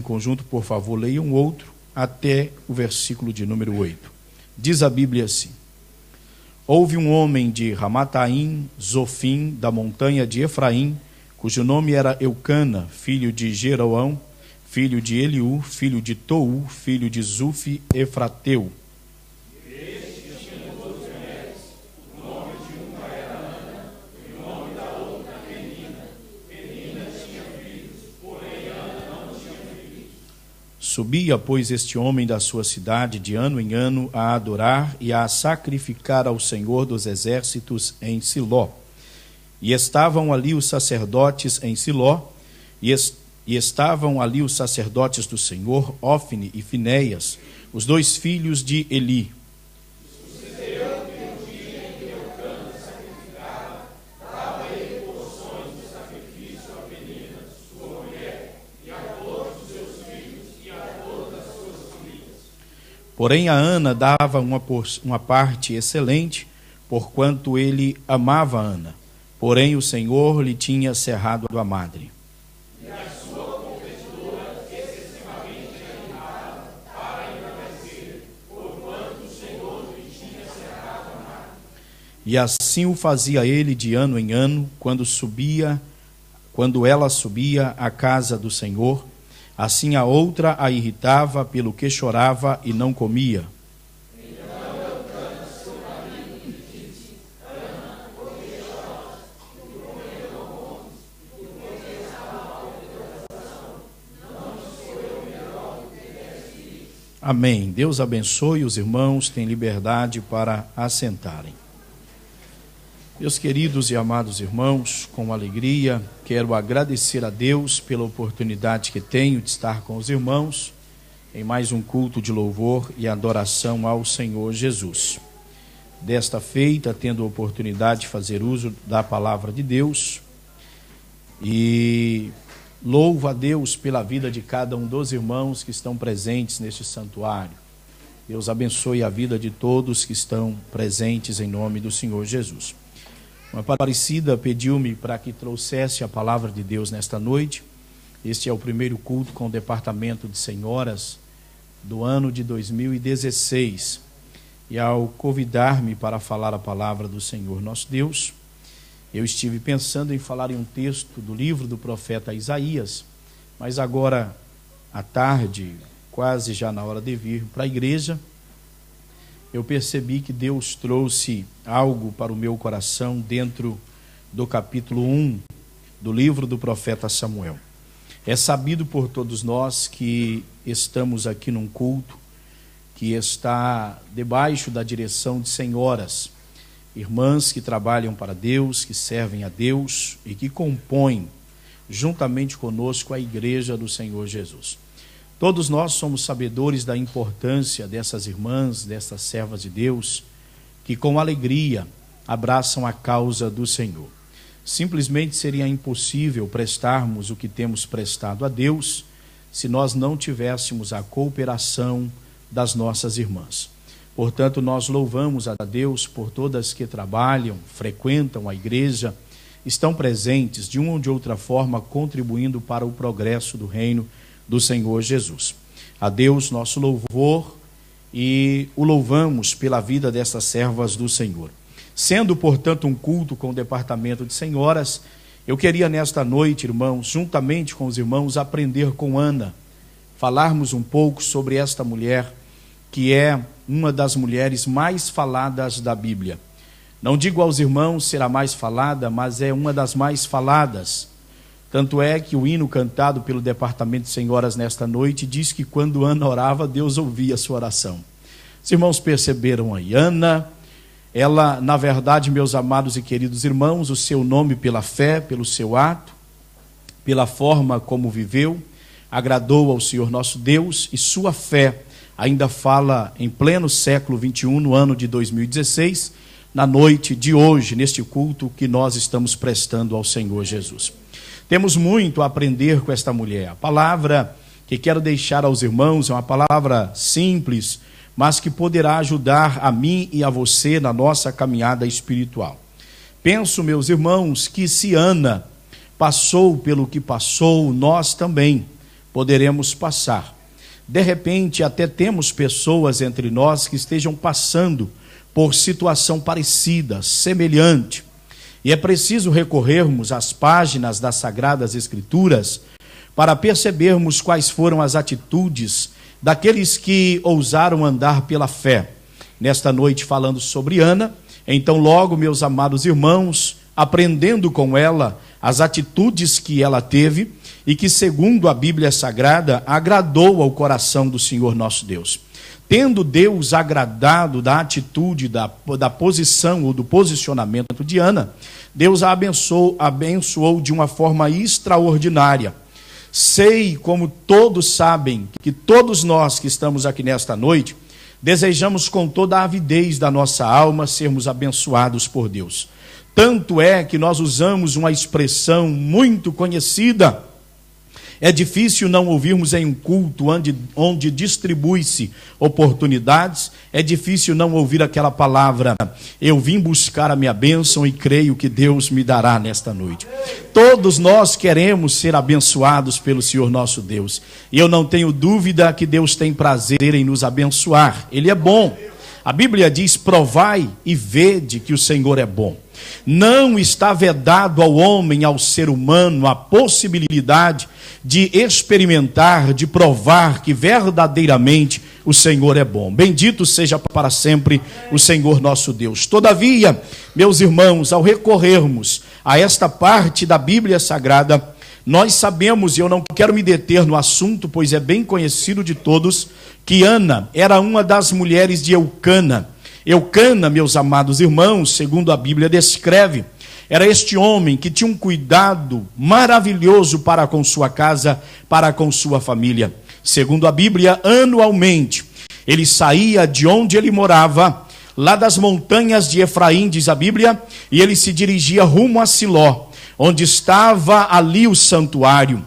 conjunto, por favor, leiam outro até o versículo de número 8. Diz a Bíblia assim: Houve um homem de Ramataim, Zofim, da montanha de Efraim, cujo nome era Eucana, filho de Jeroão, filho de Eliú, filho de Tou, filho de Zufi, Efrateu. Subia, pois, este homem da sua cidade de ano em ano a adorar e a sacrificar ao Senhor dos exércitos em Siló. E estavam ali os sacerdotes em Siló, e estavam ali os sacerdotes do Senhor, Ofne e Finéias, os dois filhos de Eli. Porém a Ana dava uma parte excelente, porquanto ele amava Ana. Porém o Senhor lhe tinha cerrado a madre. E a sua competidora excessivamente irritada para enrabecer, porquanto o Senhor lhe tinha cerrado a madre. E assim o fazia ele de ano em ano, quando ela subia à casa do Senhor. Assim a outra a irritava, pelo que chorava e não comia. Então Eucana, seu marido, lhe disse: Ana, por que choras? E por que não comes? E por que está mal de teu coração? Não sou eu melhor do que deste? Amém. Deus abençoe os irmãos, têm liberdade para assentarem. Meus queridos e amados irmãos, com alegria, quero agradecer a Deus pela oportunidade que tenho de estar com os irmãos em mais um culto de louvor e adoração ao Senhor Jesus. Desta feita, tendo a oportunidade de fazer uso da palavra de Deus, e louvo a Deus pela vida de cada um dos irmãos que estão presentes neste santuário. Deus abençoe a vida de todos que estão presentes em nome do Senhor Jesus. Uma Aparecida pediu-me para que trouxesse a palavra de Deus nesta noite. Este é o primeiro culto com o departamento de senhoras do ano de 2016. E ao convidar-me para falar a palavra do Senhor nosso Deus, eu estive pensando em falar em um texto do livro do profeta Isaías, mas agora à tarde, quase já na hora de vir para a igreja, eu percebi que Deus trouxe algo para o meu coração dentro do capítulo 1 do livro do profeta Samuel. É sabido por todos nós que estamos aqui num culto que está debaixo da direção de senhoras, irmãs que trabalham para Deus, que servem a Deus e que compõem juntamente conosco a igreja do Senhor Jesus. Todos nós somos sabedores da importância dessas irmãs, dessas servas de Deus, que com alegria abraçam a causa do Senhor. Simplesmente seria impossível prestarmos o que temos prestado a Deus se nós não tivéssemos a cooperação das nossas irmãs. Portanto, nós louvamos a Deus por todas que trabalham, frequentam a igreja, estão presentes de uma ou de outra forma contribuindo para o progresso do reino do Senhor Jesus. A Deus nosso louvor, e o louvamos pela vida dessas servas do Senhor. Sendo, portanto, um culto com o departamento de senhoras, eu queria nesta noite, irmãos, juntamente com os irmãos, aprender com Ana, falarmos um pouco sobre esta mulher, que é uma das mulheres mais faladas da Bíblia. Não digo aos irmãos ser a mais falada, mas é uma das mais faladas. Tanto é que o hino cantado pelo departamento de senhoras nesta noite diz que quando Ana orava, Deus ouvia a sua oração. Os irmãos perceberam aí, Ana, ela, na verdade, meus amados e queridos irmãos, o seu nome pela fé, pelo seu ato, pela forma como viveu, agradou ao Senhor nosso Deus, e sua fé ainda fala em pleno século 21, no ano de 2016, na noite de hoje, neste culto que nós estamos prestando ao Senhor Jesus. Temos muito a aprender com esta mulher. A palavra que quero deixar aos irmãos é uma palavra simples, mas que poderá ajudar a mim e a você na nossa caminhada espiritual. Penso, meus irmãos, que se Ana passou pelo que passou, nós também poderemos passar. De repente, até temos pessoas entre nós que estejam passando por situação parecida, semelhante. E é preciso recorrermos às páginas das Sagradas Escrituras para percebermos quais foram as atitudes daqueles que ousaram andar pela fé. Nesta noite, falando sobre Ana, então logo, meus amados irmãos, aprendendo com ela as atitudes que ela teve e que, segundo a Bíblia Sagrada, agradou ao coração do Senhor nosso Deus. Tendo Deus agradado da atitude, da posição ou do posicionamento de Ana, Deus a abençoou de uma forma extraordinária. Sei, como todos sabem, que todos nós que estamos aqui nesta noite, desejamos com toda a avidez da nossa alma sermos abençoados por Deus. Tanto é que nós usamos uma expressão muito conhecida. É difícil não ouvirmos em um culto onde distribui-se oportunidades, é difícil não ouvir aquela palavra: eu vim buscar a minha bênção e creio que Deus me dará nesta noite. Todos nós queremos ser abençoados pelo Senhor nosso Deus, e eu não tenho dúvida que Deus tem prazer em nos abençoar. Ele é bom. A Bíblia diz: provai e vede que o Senhor é bom. Não está vedado ao homem, ao ser humano, a possibilidade de experimentar, de provar que verdadeiramente o Senhor é bom. Bendito seja para sempre o Senhor nosso Deus. Todavia, meus irmãos, ao recorrermos a esta parte da Bíblia Sagrada, nós sabemos, e eu não quero me deter no assunto, pois é bem conhecido de todos, que Ana era uma das mulheres de Eucana. Eucana, meus amados irmãos, segundo a Bíblia descreve, era este homem que tinha um cuidado maravilhoso para com sua casa, para com sua família. Segundo a Bíblia, anualmente, ele saía de onde ele morava, lá das montanhas de Efraim, diz a Bíblia, e ele se dirigia rumo a Siló, onde estava ali o santuário,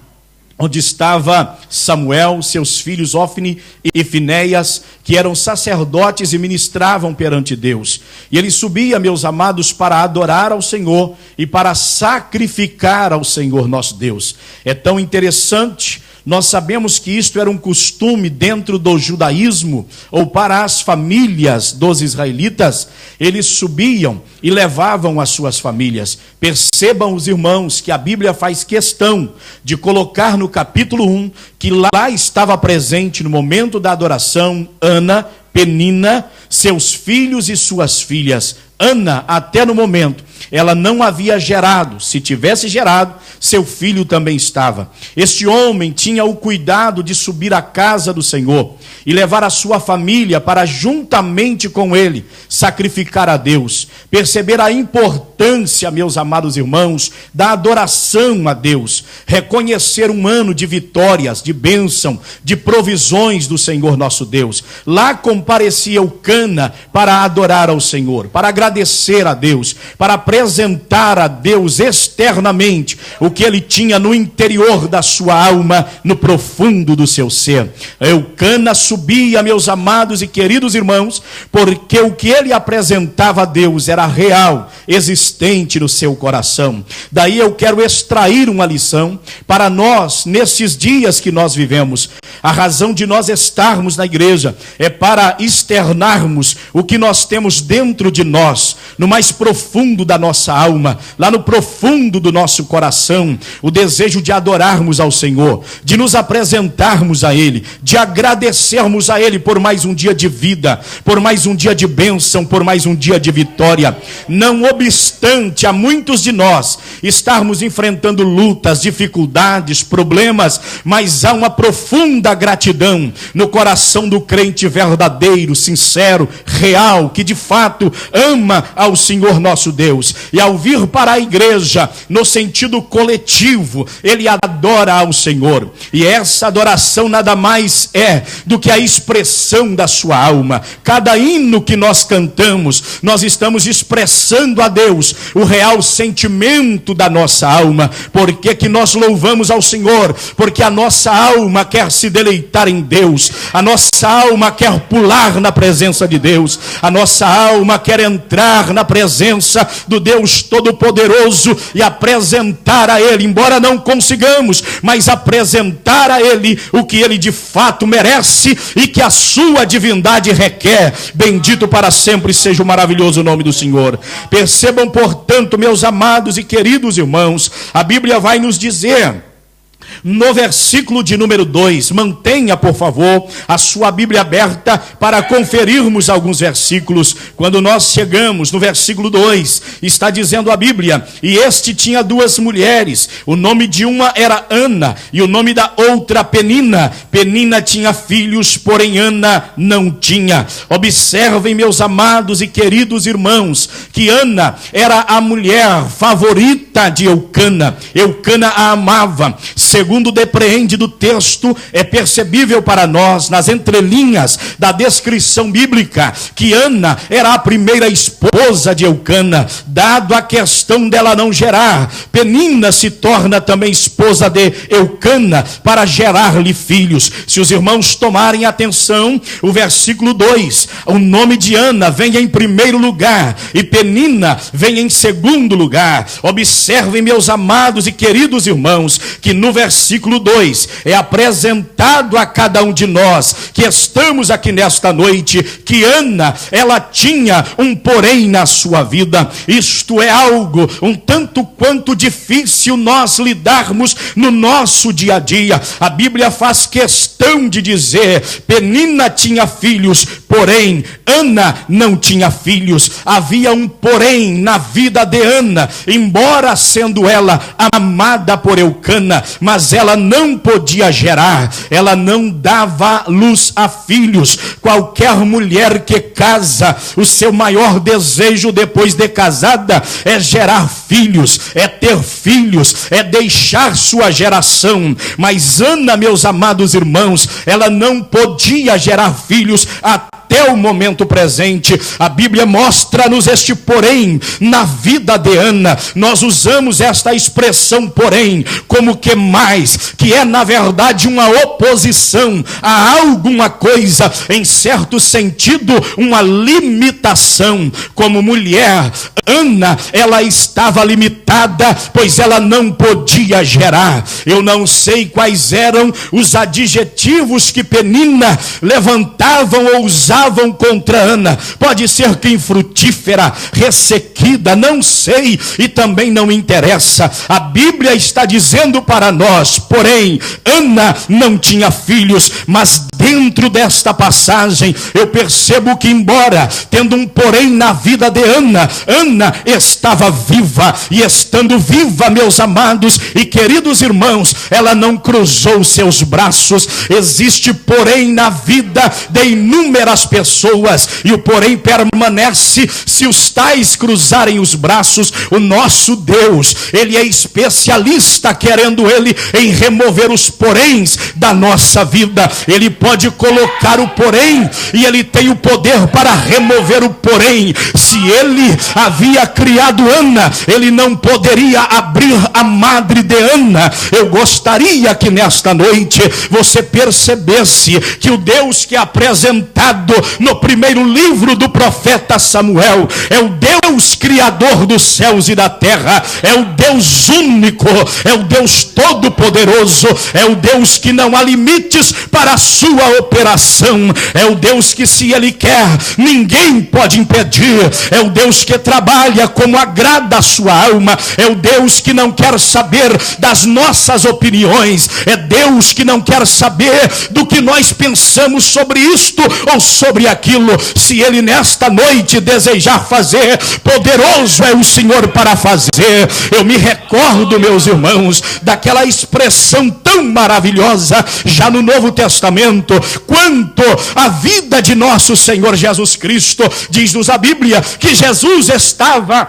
onde estava Samuel, seus filhos Ofni e Finéias, que eram sacerdotes e ministravam perante Deus. E ele subia, meus amados, para adorar ao Senhor e para sacrificar ao Senhor nosso Deus. É tão interessante. Nós sabemos que isto era um costume dentro do judaísmo, ou para as famílias dos israelitas, eles subiam e levavam as suas famílias. Percebam os irmãos que a Bíblia faz questão de colocar no capítulo 1, que lá estava presente no momento da adoração, Ana, Penina, seus filhos e suas filhas. Ana, até no momento, ela não havia gerado. Se tivesse gerado, seu filho também estava. Este homem tinha o cuidado de subir à casa do Senhor e levar a sua família para, juntamente com ele, sacrificar a Deus. Perceber a importância, meus amados irmãos, da adoração a Deus. Reconhecer um ano de vitórias, de bênção, de provisões do Senhor nosso Deus. Lá comparecia Eucana para adorar ao Senhor, para agradecer a Deus, para apresentar a Deus externamente o que ele tinha no interior da sua alma, no profundo do seu ser. Eucana subia, meus amados e queridos irmãos, porque o que ele apresentava a Deus era real, existente no seu coração. Daí eu quero extrair uma lição para nós, nesses dias que nós vivemos. A razão de nós estarmos na igreja é para externarmos o que nós temos dentro de nós, no mais profundo da nossa alma, lá no profundo do nosso coração, o desejo de adorarmos ao Senhor, de nos apresentarmos a Ele, de agradecermos a Ele por mais um dia de vida, por mais um dia de bênção, por mais um dia de vitória. Não obstante a muitos de nós estarmos enfrentando lutas, dificuldades, problemas, mas há uma profunda gratidão no coração do crente verdadeiro, sincero, real, que de fato ama ao Senhor nosso Deus. E ao vir para a igreja, no sentido coletivo, ele adora ao Senhor. E essa adoração nada mais é do que a expressão da sua alma. Cada hino que nós cantamos, nós estamos expressando a Deus o real sentimento da nossa alma. Por que nós louvamos ao Senhor? Porque a nossa alma quer se deleitar em Deus, a nossa alma quer pular na presença de Deus, a nossa alma quer entrar entrar na presença do Deus Todo-Poderoso e apresentar a Ele, embora não consigamos, mas apresentar a Ele o que Ele de fato merece e que a sua divindade requer. Bendito para sempre seja o maravilhoso nome do Senhor. Percebam, portanto, meus amados e queridos irmãos, a Bíblia vai nos dizer, no versículo de número 2, mantenha por favor a sua Bíblia aberta para conferirmos alguns versículos. Quando nós chegamos no versículo 2, está dizendo a Bíblia: e este tinha duas mulheres, o nome de uma era Ana e o nome da outra Penina. Penina tinha filhos, porém Ana não tinha. Observem, meus amados e queridos irmãos, que Ana era a mulher favorita de Eucana. Eucana a amava. Segundo depreende do texto, é percebível para nós, nas entrelinhas da descrição bíblica, que Ana era a primeira esposa de Eucana. Dado a questão dela não gerar, Penina se torna também esposa de Eucana para gerar-lhe filhos. Se os irmãos tomarem atenção, o versículo 2, o nome de Ana vem em primeiro lugar e Penina vem em segundo lugar. Observem, meus amados e queridos irmãos, que no versículo 2 é apresentado a cada um de nós que estamos aqui nesta noite, que Ana, ela tinha um porém na sua vida. Isto é algo um tanto quanto difícil nós lidarmos no nosso dia a dia. A Bíblia faz questão de dizer: Penina tinha filhos, porém Ana não tinha filhos. Havia um porém na vida de Ana, embora sendo ela amada por Eucana, mas ela não podia gerar, ela não dava luz a filhos. Qualquer mulher que casa, o seu maior desejo depois de casada é gerar filhos, é ter filhos, é deixar sua geração. Mas Ana, meus amados irmãos, ela não podia gerar filhos até o momento presente. A Bíblia mostra-nos este porém na vida de Ana. Nós usamos esta expressão porém como que mais, que é na verdade uma oposição a alguma coisa, em certo sentido uma limitação. Como mulher, Ana, ela estava limitada, pois ela não podia gerar. Eu não sei quais eram os adjetivos que Penina levantavam ou usavam contra Ana. Pode ser que infrutífera, ressequida, não sei, e também não interessa. A Bíblia está dizendo para nós, porém, Ana não tinha filhos, mas dentro desta passagem eu percebo que, embora tendo um porém na vida de Ana, Ana estava viva, e estando viva, meus amados e queridos irmãos, ela não cruzou seus braços. Existe porém na vida de inúmeras pessoas, e o porém permanece se os tais cruzarem os braços. O nosso Deus, Ele é especialista, querendo Ele, em remover os poréns da nossa vida. Ele pode colocar o porém, e Ele tem o poder para remover o porém. Se Ele havia criado Ana, Ele não poderia abrir a madre de Ana. Eu gostaria que nesta noite você percebesse que o Deus que é apresentado no primeiro livro do profeta Samuel é o Deus criador dos céus e da terra, é o Deus único, é o Deus todo-poderoso, é o Deus que não há limites para a sua operação, é o Deus que, se Ele quer, ninguém pode impedir, é o Deus que trabalha como agrada a sua alma, é o Deus que não quer saber das nossas opiniões, é Deus que não quer saber do que nós pensamos sobre isto ou sobre aquilo. Se Ele nesta noite desejar fazer, poderoso é o Senhor para fazer. Eu me recordo, meus irmãos, daquela expressão tão maravilhosa já no Novo Testamento, quanto a vida de nosso Senhor Jesus Cristo. Diz-nos a Bíblia que Jesus estava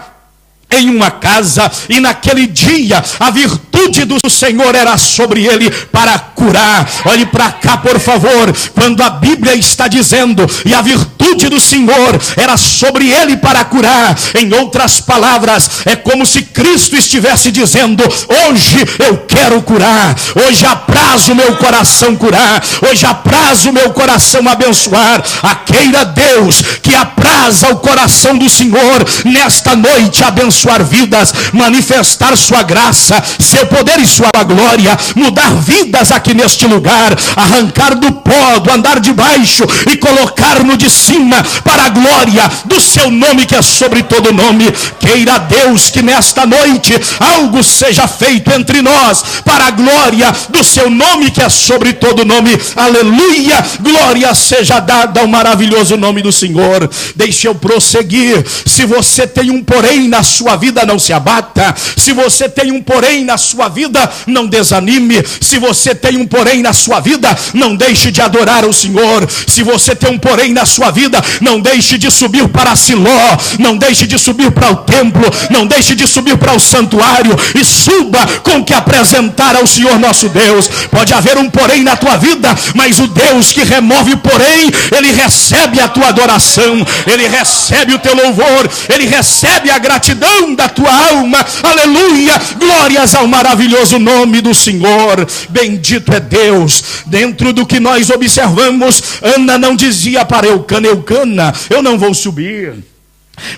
em uma casa, e naquele dia a virtude virtude do Senhor era sobre ele para curar. Olhe para cá, por favor, quando a Bíblia está dizendo, e a virtude do Senhor era sobre ele para curar, em outras palavras, é como se Cristo estivesse dizendo: hoje eu quero curar, hoje apraz o meu coração curar, hoje apraz o meu coração abençoar. Queira Deus que apraz ao coração do Senhor nesta noite abençoar vidas, manifestar sua graça, seu poder e sua glória, mudar vidas aqui neste lugar, arrancar do pó, do andar de baixo e colocar no de cima, para a glória do seu nome que é sobre todo nome. Queira Deus que nesta noite algo seja feito entre nós, para a glória do seu nome que é sobre todo nome. Aleluia, glória seja dada ao maravilhoso nome do Senhor. Deixe eu prosseguir. Se você tem um porém na sua vida, não se abata. Se você tem um porém na sua vida, não desanime. Se você tem um porém na sua vida, não deixe de adorar o Senhor. Se você tem um porém na sua vida, não deixe de subir para Siló, não deixe de subir para o templo, não deixe de subir para o santuário, e suba com que apresentar ao Senhor nosso Deus. Pode haver um porém na tua vida, mas o Deus que remove porém, ele recebe a tua adoração, ele recebe o teu louvor, ele recebe a gratidão da tua alma. Aleluia, glórias ao maravilhoso nome do Senhor. Bendito é Deus. Dentro do que nós observamos, Ana não dizia para Eucana: Eucana, eu não vou subir,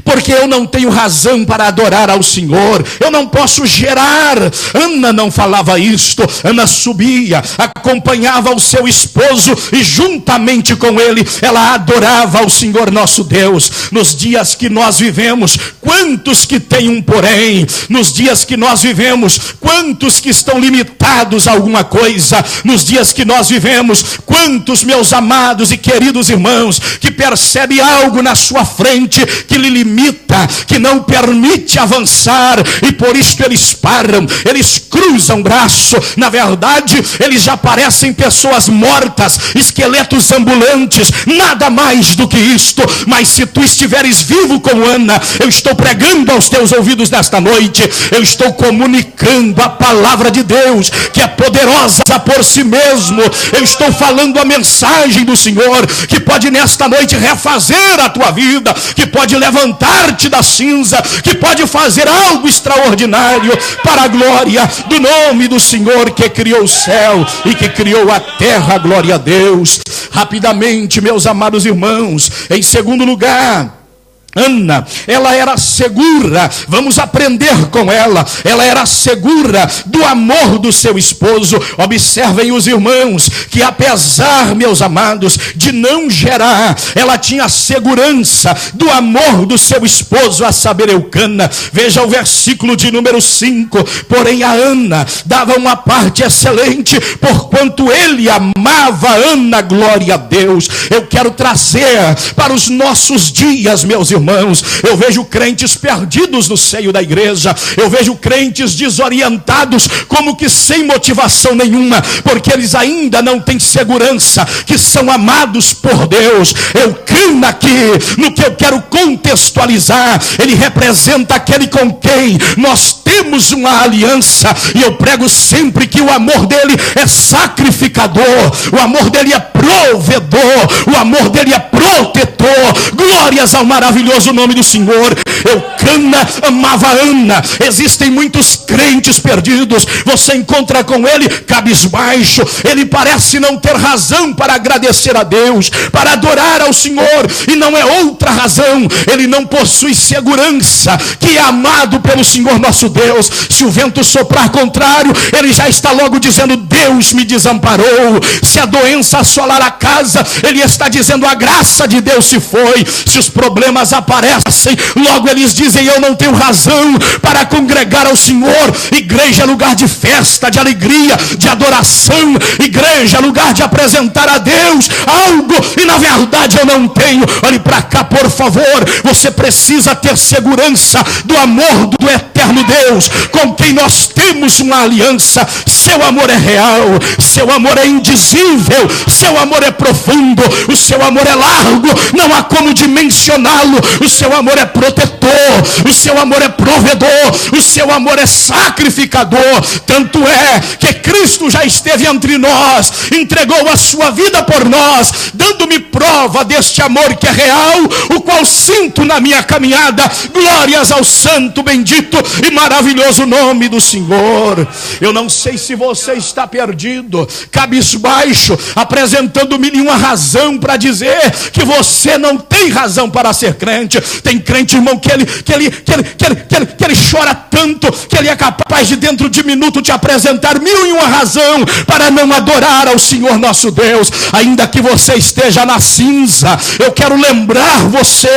porque eu não tenho razão para adorar ao Senhor, eu não posso gerar. Ana não falava isto. Ana subia, acompanhava o seu esposo, e juntamente com ele, ela adorava ao Senhor nosso Deus. Nos dias que nós vivemos, quantos que têm um porém? Nos dias que nós vivemos, quantos que estão limitados a alguma coisa? Nos dias que nós vivemos, quantos, meus amados e queridos irmãos, que percebe algo na sua frente que lhe limita, que não permite avançar, e por isso eles param, eles cruzam o braço. Na verdade, eles já parecem pessoas mortas, esqueletos ambulantes, nada mais do que isto. Mas se tu estiveres vivo como Ana, eu estou pregando aos teus ouvidos nesta noite, eu estou comunicando a palavra de Deus, que é poderosa por si mesmo. Eu estou falando a mensagem do Senhor, que pode nesta noite refazer a tua vida, que pode levantar-te da cinza, que pode fazer algo extraordinário para a glória do nome do Senhor, que criou o céu e que criou a terra. Glória a Deus. Rapidamente, meus amados irmãos, em segundo lugar, Ana, ela era segura, vamos aprender com ela era segura do amor do seu esposo. Observem os irmãos, que apesar, meus amados, de não gerar, ela tinha segurança do amor do seu esposo, a saber, Eucana. Veja o versículo de número 5. Porém a Ana dava uma parte excelente, porquanto ele amava Ana. Glória a Deus. Eu quero trazer para os nossos dias, meus irmãos, eu vejo crentes perdidos no seio da igreja, eu vejo crentes desorientados, como que sem motivação nenhuma, porque eles ainda não têm segurança que são amados por Deus. Eucana aqui, no que eu quero contextualizar, ele representa aquele com quem nós temos uma aliança, e eu prego sempre que o amor dele é sacrificador, o amor dele é provedor, o amor dele é protetor. Glórias ao maravilhoso nome do Senhor. Eucana amava Ana. Existem muitos crentes perdidos, você encontra com ele cabisbaixo, ele parece não ter razão para agradecer a Deus, para adorar ao Senhor, e não é outra razão, ele não possui segurança que é amado pelo Senhor nosso Deus. Se o vento soprar contrário, ele já está logo dizendo: Deus me desamparou. Se a doença assolar a casa, ele está dizendo: a graça de Deus se foi. Se os problemas aparecem, logo eles dizem: eu não tenho razão para congregar ao Senhor. Igreja é lugar de festa, de alegria, de adoração. Igreja é lugar de apresentar a Deus algo, e na verdade eu não tenho. Olhe para cá, por favor. Você precisa ter segurança do amor do eterno Deus, com quem nós temos uma aliança. Seu amor é real, seu amor é indizível, seu amor é profundo, o seu amor é largo, não há como dimensioná-lo. O seu amor é protetor, o seu amor é provedor, o seu amor é sacrificador. Tanto é que Cristo já esteve entre nós, entregou a sua vida por nós, dando-me prova deste amor que é real, o qual sinto na minha caminhada. Glórias ao santo, bendito e maravilhoso nome do Senhor. Eu não sei se você está perdido, cabisbaixo, apresentando-me nenhuma razão para dizer que você não tem razão para ser crente. Tem crente, irmão, que ele chora tanto que ele é capaz de dentro de minuto te apresentar 1001 razão para não adorar ao Senhor nosso Deus. Ainda que você esteja na cinza, eu quero lembrar você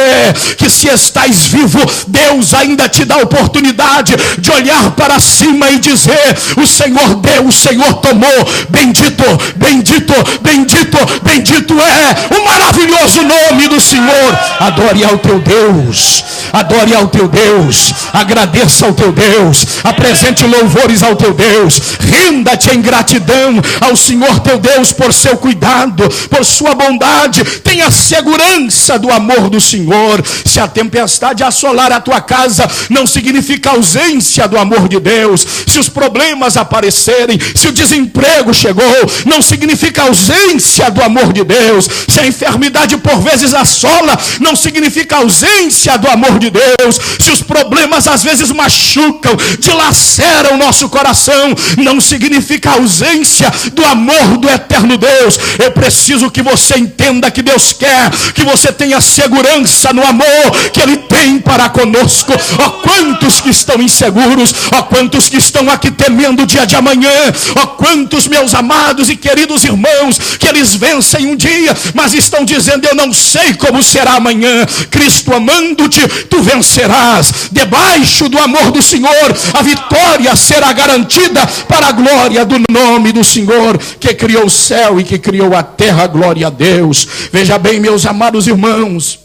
que se estás vivo, Deus ainda te dá a oportunidade de olhar para cima e dizer: o Senhor deu, o Senhor tomou. Bendito, bendito, bendito, bendito é o maravilhoso nome do Senhor. Adore ao teu Deus, adore ao teu Deus, agradeça ao teu Deus, apresente louvores ao teu Deus, renda-te em gratidão ao Senhor teu Deus por seu cuidado, por sua bondade. Tenha segurança do amor do Senhor. Se a tempestade assolar a tua casa, não significa ausência do amor de Deus. Se os problemas aparecerem, se o desemprego chegou, não significa ausência do amor de Deus. Se a enfermidade por vezes assola, não significa ausência do amor de Deus. Se os problemas às vezes machucam, dilaceram o nosso coração, não significa ausência do amor do eterno Deus. Eu preciso que você entenda que Deus quer que você tenha segurança no amor que Ele tem para conosco. Ó, quantos que estão inseguros, ó, quantos que estão aqui temendo o dia de amanhã, ó, quantos, meus amados e queridos irmãos, que eles vencem um dia, mas estão dizendo: eu não sei como será amanhã. Cristo amando-te, tu vencerás. Debaixo do amor do Senhor, a vitória será garantida para a glória do nome do Senhor, que criou o céu e que criou a terra. Glória a Deus. Veja bem, meus amados irmãos,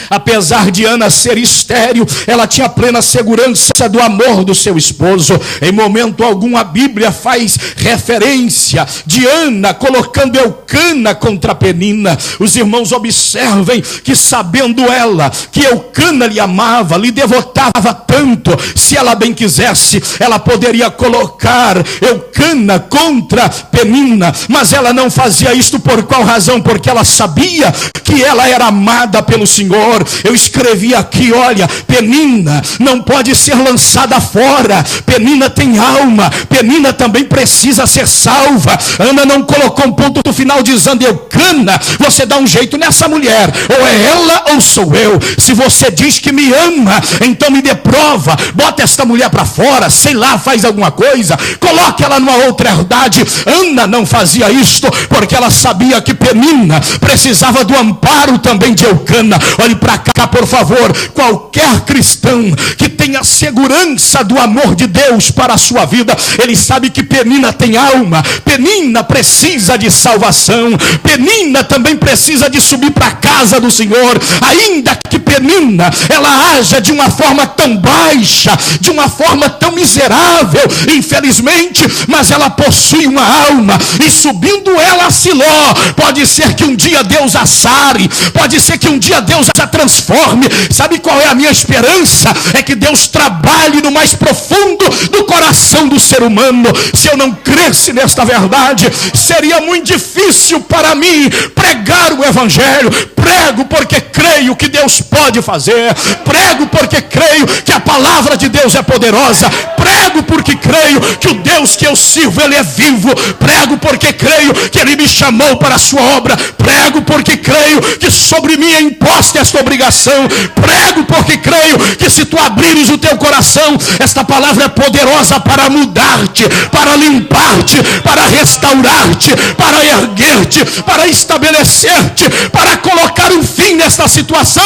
apesar de Ana ser estéril, ela tinha plena segurança do amor do seu esposo. Em momento algum a Bíblia faz referência de Ana colocando Eucana contra Penina. Os irmãos observem que, sabendo ela que Eucana lhe amava, lhe devotava tanto, se ela bem quisesse, ela poderia colocar Eucana contra Penina, mas ela não fazia isto. Por qual razão? Porque ela sabia que ela era amada pelo Senhor. Eu escrevi aqui: olha, Penina não pode ser lançada fora. Penina tem alma, Penina também precisa ser salva. Ana não colocou um ponto final dizendo: Eucana, você dá um jeito nessa mulher, ou é ela ou sou eu. Se você diz que me ama, então me dê prova, bota esta mulher para fora, sei lá, faz alguma coisa, coloque ela numa outra herdade. Ana não fazia isto porque ela sabia que Penina precisava do amparo também de Eucana. Olhe para cá, por favor. Qualquer cristão que tenha segurança do amor de Deus para a sua vida, ele sabe que Penina tem alma, Penina precisa de salvação, Penina também precisa de subir para a casa do Senhor. Ainda que Penina ela haja de uma forma tão baixa, de uma forma tão miserável, infelizmente, mas ela possui uma alma, e subindo ela a Siló, pode ser que um dia Deus a sare, pode ser que um dia Deus a transforme. Sabe qual é a minha esperança? É que Deus trabalhe no mais profundo do coração do ser humano. Se eu não cresce nesta verdade, seria muito difícil para mim pregar o evangelho. Prego porque creio que Deus pode fazer, prego porque creio que a palavra de Deus é poderosa, prego porque creio que o Deus que eu sirvo, Ele é vivo, prego porque creio que Ele me chamou para a sua obra, prego porque creio que sobre mim é imposta esta obrigação, prego porque creio que se tu abrires o teu coração, esta palavra é poderosa para mudar-te, para limpar-te, para restaurar-te, para erguer-te, para estabelecer-te, para colocar um fim nesta situação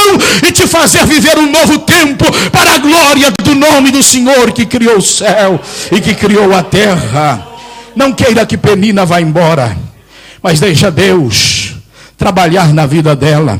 e te fazer viver um novo tempo para a glória do nome do Senhor, que criou o céu e que criou a terra. Não queira que Penina vá embora, mas deixa Deus trabalhar na vida dela.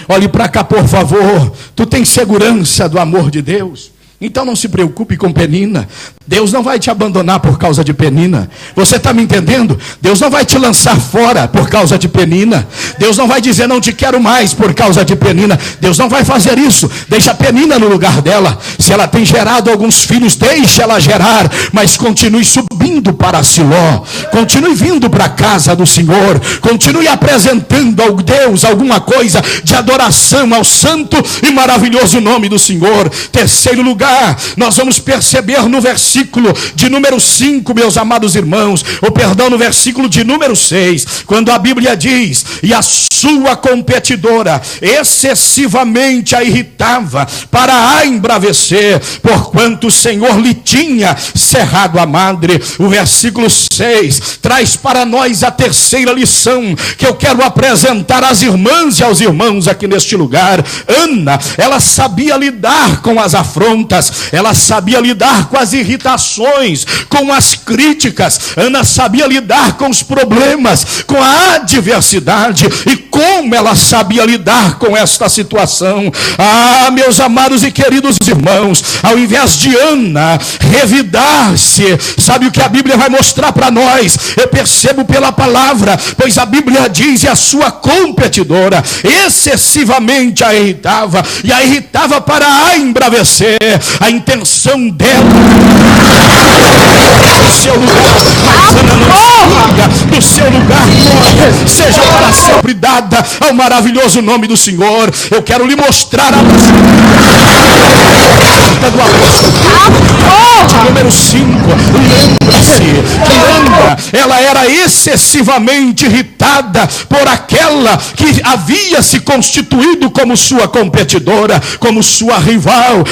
Olhe para cá, por favor. Tu tens segurança do amor de Deus? Então não se preocupe com Penina. Deus não vai te abandonar por causa de Penina. Você está me entendendo? Deus não vai te lançar fora por causa de Penina. Deus não vai dizer não te quero mais por causa de Penina. Deus não vai fazer isso. Deixa a Penina no lugar dela. Se ela tem gerado alguns filhos, deixe ela gerar. Mas continue subindo para Siló. Continue vindo para a casa do Senhor. Continue apresentando ao Deus alguma coisa de adoração ao santo e maravilhoso nome do Senhor. Terceiro lugar, nós vamos perceber no versículo de número 5, meus amados irmãos, ou perdão, no versículo de número 6, quando a Bíblia diz: e a sua competidora excessivamente a irritava para a embravecer, porquanto o Senhor lhe tinha cerrado a madre. O versículo 6 traz para nós a terceira lição que eu quero apresentar às irmãs e aos irmãos aqui neste lugar. Ana, ela sabia lidar com as afrontas, ela sabia lidar com as irritações, com as críticas. Ana sabia lidar com os problemas, com a adversidade. E como ela sabia lidar com esta situação? Ah, meus amados e queridos irmãos, ao invés de Ana revidar-se, sabe o que a Bíblia vai mostrar para nós? Eu percebo pela palavra, pois a Bíblia diz: e a sua competidora excessivamente a irritava, e a irritava para a embravecer. A intenção dela do seu lugar, mas Ana não larga do seu lugar, seja para sempre dada ao maravilhoso nome do Senhor. Eu quero lhe mostrar a do apóstolo número 5. Lembra-se que Ana, ela era excessivamente irritada por aquela que havia se constituído como sua competidora, como sua rival.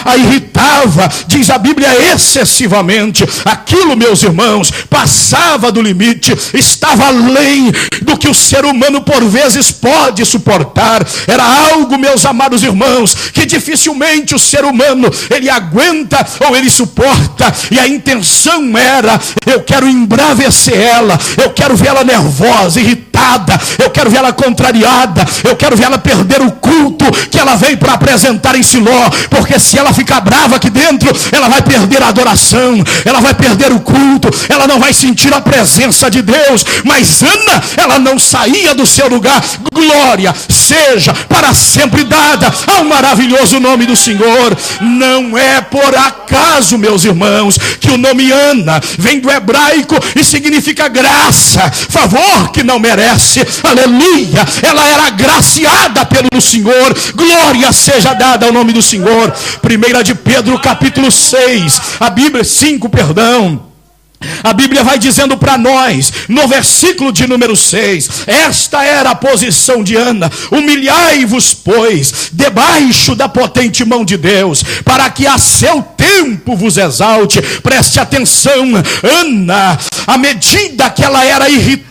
A irritava, diz a Bíblia, excessivamente. Aquilo, meus irmãos, passava do limite, estava além do que o ser humano por vezes pode suportar. Era algo, meus amados irmãos, que dificilmente o ser humano ele aguenta ou ele suporta. E a intenção era: eu quero embravecer ela, eu quero ver ela nervosa, irritada, eu quero ver ela contrariada, eu quero ver ela perder o culto que ela veio para apresentar em Siló, porque se ela ficar brava aqui dentro, ela vai perder a adoração, ela vai perder o culto, ela não vai sentir a presença de Deus. Mas Ana, ela não saía do seu lugar. Glória seja para sempre dada ao maravilhoso nome do Senhor. Não é por acaso, meus irmãos, que o nome Ana vem do hebraico e significa graça, favor que não merece. Aleluia, ela era agraciada pelo Senhor. Glória seja dada ao nome do Senhor. 1 de Pedro capítulo 6, a Bíblia 5, perdão. A Bíblia vai dizendo para nós, no versículo de número 6, esta era a posição de Ana: humilhai-vos, pois, debaixo da potente mão de Deus, para que a seu tempo vos exalte. Preste atenção, Ana, à medida que ela era irritada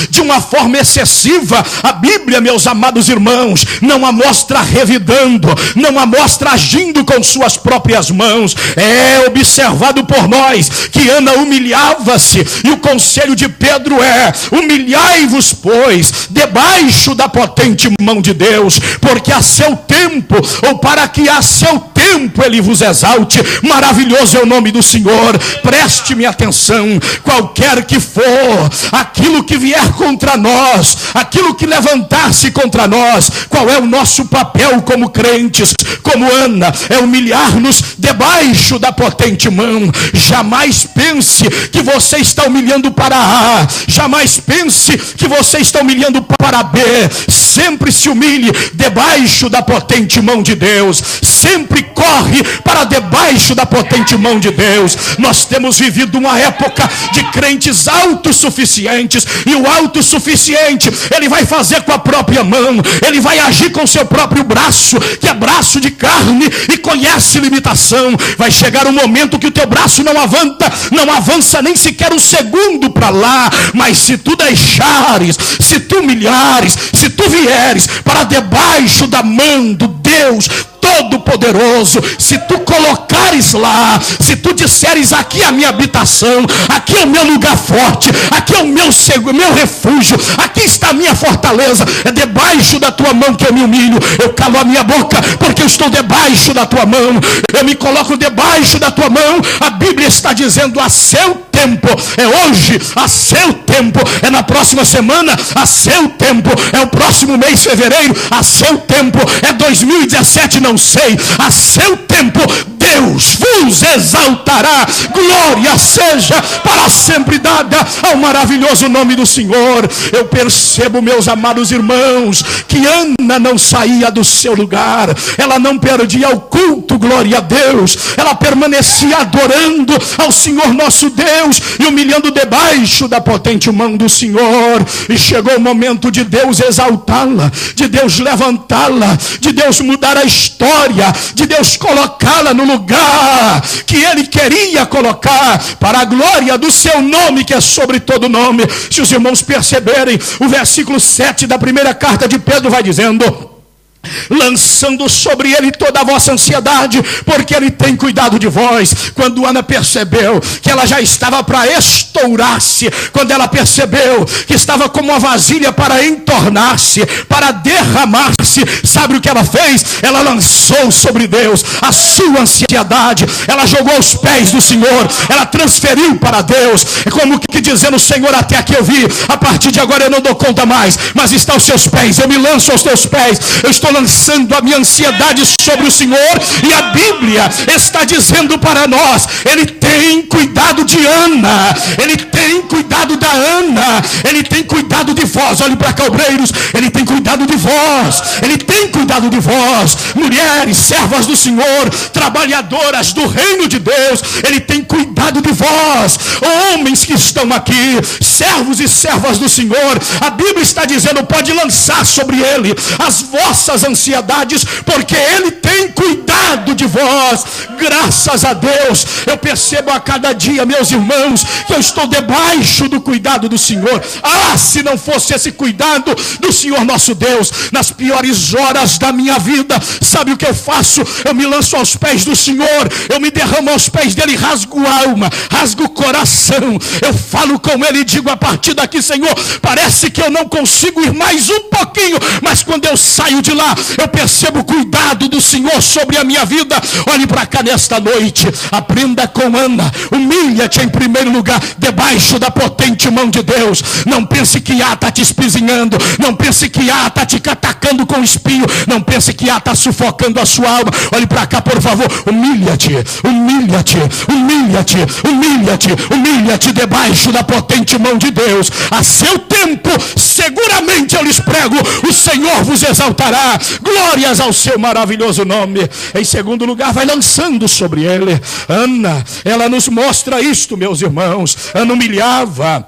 de uma forma excessiva, a Bíblia, meus amados irmãos, não a mostra revidando, não a mostra agindo com suas próprias mãos. É observado por nós que Ana humilhava-se, e o conselho de Pedro é: humilhai-vos, pois, debaixo da potente mão de Deus, porque a seu tempo, ou para que a seu tempo ele vos exalte. Maravilhoso é o nome do Senhor. Preste-me atenção, qualquer que for aquilo que vier contra nós, aquilo que levantar-se contra nós, qual é o nosso papel como crentes, como Ana? É humilhar-nos debaixo da potente mão. Jamais pense que você está humilhando para A, jamais pense que você está humilhando para B. Sempre se humilhe debaixo da potente mão de Deus, sempre corre para debaixo da potente mão de Deus. Nós temos vivido uma época de crentes autossuficientes, e o autossuficiente, ele vai fazer com a própria mão, ele vai agir com seu próprio braço, que é braço de carne e conhece limitação. Vai chegar um momento que o teu braço não avança nem sequer um segundo para lá. Mas se tu deixares, se tu humilhares, se tu vieres para debaixo da mão do Deus Todo-Poderoso, se tu colocares lá, se tu disseres: aqui é a minha habitação, aqui é o meu lugar forte, aqui é o meu refúgio, aqui está a minha fortaleza. É debaixo da tua mão que eu me humilho. Eu calo a minha boca porque eu estou debaixo da tua mão. Eu me coloco debaixo da tua mão. A Bíblia está dizendo: a seu tempo, é hoje, a seu tempo, é na próxima semana, a seu tempo, é o próximo mês, fevereiro, a seu tempo, é 2017, não sei, a seu tempo, Deus vos exaltará. Glória seja para sempre dada ao maravilhoso nome do Senhor. Eu percebo, meus amados irmãos, que Ana não saía do seu lugar, ela não perdia o culto, glória a Deus, ela permanecia adorando ao Senhor nosso Deus e humilhando debaixo da potente mão do Senhor. E chegou o momento de Deus exaltá-la, de Deus levantá-la, de Deus mudar a história, de Deus colocá-la no lugar que Ele queria colocar, para a glória do seu nome, que é sobre todo nome. Se os irmãos perceberem, o versículo 7 da primeira carta de Pedro vai dizendo: lançando sobre ele toda a vossa ansiedade, porque ele tem cuidado de vós. Quando Ana percebeu que ela já estava para estourar-se, quando ela percebeu que estava como uma vasilha para entornar-se, para derramar-se, sabe o que ela fez? Ela lançou sobre Deus a sua ansiedade, ela jogou aos pés do Senhor, ela transferiu para Deus. É como que dizendo: Senhor, até aqui eu vi, a partir de agora eu não dou conta mais, mas está aos seus pés, eu me lanço aos teus pés, eu estou lançando a minha ansiedade sobre o Senhor. E a Bíblia está dizendo para nós: Ele tem cuidado de Ana, Ele tem cuidado da Ana, Ele tem cuidado de vós. Olhe para cá, obreiros, Ele tem cuidado de vós, Ele tem cuidado de vós, mulheres, servas do Senhor, trabalhadoras do reino de Deus, Ele tem cuidado de vós, homens que estão aqui, servos e servas do Senhor. A Bíblia está dizendo: pode lançar sobre Ele as vossas ansiedades, porque Ele tem cuidado de vós. Graças a Deus, eu percebo a cada dia, meus irmãos, que eu estou debaixo do cuidado do Senhor. Ah, se não fosse esse cuidado do Senhor nosso Deus, nas piores horas da minha vida, sabe o que eu faço? Eu me lanço aos pés do Senhor, eu me derramo aos pés dele, rasgo a alma, rasgo o coração, eu falo com ele e digo: a partir daqui, Senhor, parece que eu não consigo ir mais um pouquinho, mas quando eu saio de lá, eu percebo o cuidado do Senhor sobre a minha vida. Olhe para cá nesta noite, aprenda com Ana, humilha-te em primeiro lugar debaixo da potente mão de Deus. Não pense que está te espizinhando, não pense que está te atacando com espinho, não pense que está sufocando a sua alma. Olhe para cá, por favor, humilha-te, humilha-te, humilha-te, humilha-te, humilha-te debaixo da potente mão de Deus. A seu tempo, seguramente eu lhes prego, o Senhor vos exaltará. Glórias ao seu maravilhoso nome. Em segundo lugar, vai lançando sobre ele. Ana, ela nos mostra isto, meus irmãos. Ana humilhava,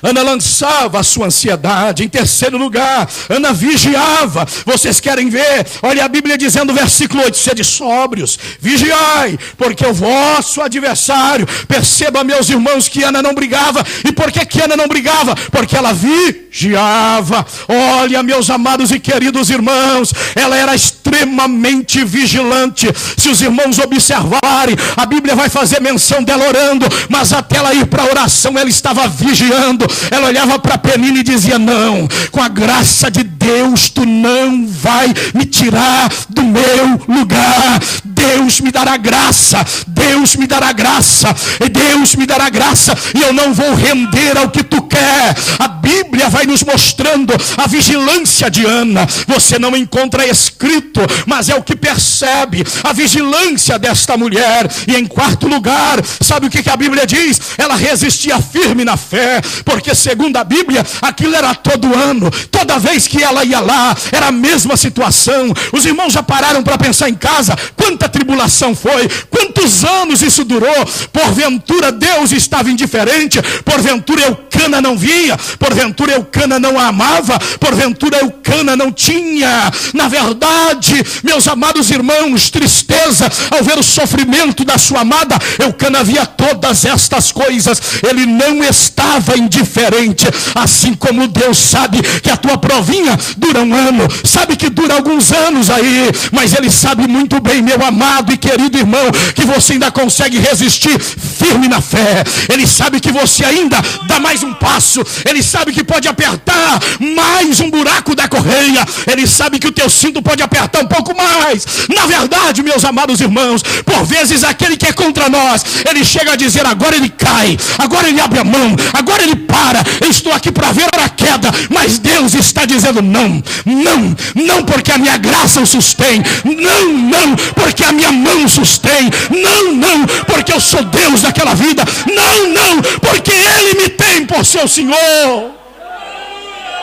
Ana lançava a sua ansiedade. Em terceiro lugar, Ana vigiava. Vocês querem ver? Olha a Bíblia dizendo, versículo 8: sede sóbrios, vigiai, porque o vosso adversário. Perceba, meus irmãos, que Ana não brigava. E por que Ana não brigava? Porque ela vigiava. Olha, meus amados e queridos irmãos, ela era extremamente vigilante. Se os irmãos observarem, a Bíblia vai fazer menção dela orando, mas até ela ir para a oração, ela estava vigiando. Ela olhava para Penina e dizia: não, com a graça de Deus, tu não vai me tirar do meu lugar. Deus me dará graça, Deus me dará graça, e Deus me dará graça, e eu não vou render ao que tu quer. A Bíblia vai nos mostrando a vigilância de Ana. Você não encontra escrito, mas é o que percebe, a vigilância desta mulher. E em quarto lugar, sabe o que a Bíblia diz? Ela resistia firme na fé, porque segundo a Bíblia, aquilo era todo ano, toda vez que ela ia lá, era a mesma situação. Os irmãos já pararam para pensar em casa? Quanta tribulação foi, quantos anos isso durou? Porventura Deus estava indiferente? Porventura Eucana não via? Porventura Eucana não a amava? Porventura Eucana não tinha, na verdade, meus amados irmãos, tristeza ao ver o sofrimento da sua amada? Eucana via todas estas coisas. Ele não estava indiferente. Assim como Deus sabe que a tua provinha dura um ano, sabe que dura alguns anos aí, mas Ele sabe muito bem, meu amado, amado e querido irmão, que você ainda consegue resistir firme na fé. Ele sabe que você ainda dá mais um passo. Ele sabe que pode apertar mais um buraco da correia. Ele sabe que o teu cinto pode apertar um pouco mais. Na verdade, meus amados irmãos, por vezes aquele que é contra nós, ele chega a dizer: agora ele cai, agora ele abre a mão, agora ele para, eu estou aqui para ver a queda. Mas Deus está dizendo: não, não, não, porque a minha graça o sustém. Não, não, porque a minha mão sustém. Não, não, porque eu sou Deus daquela vida. Não, não, porque Ele me tem por seu Senhor.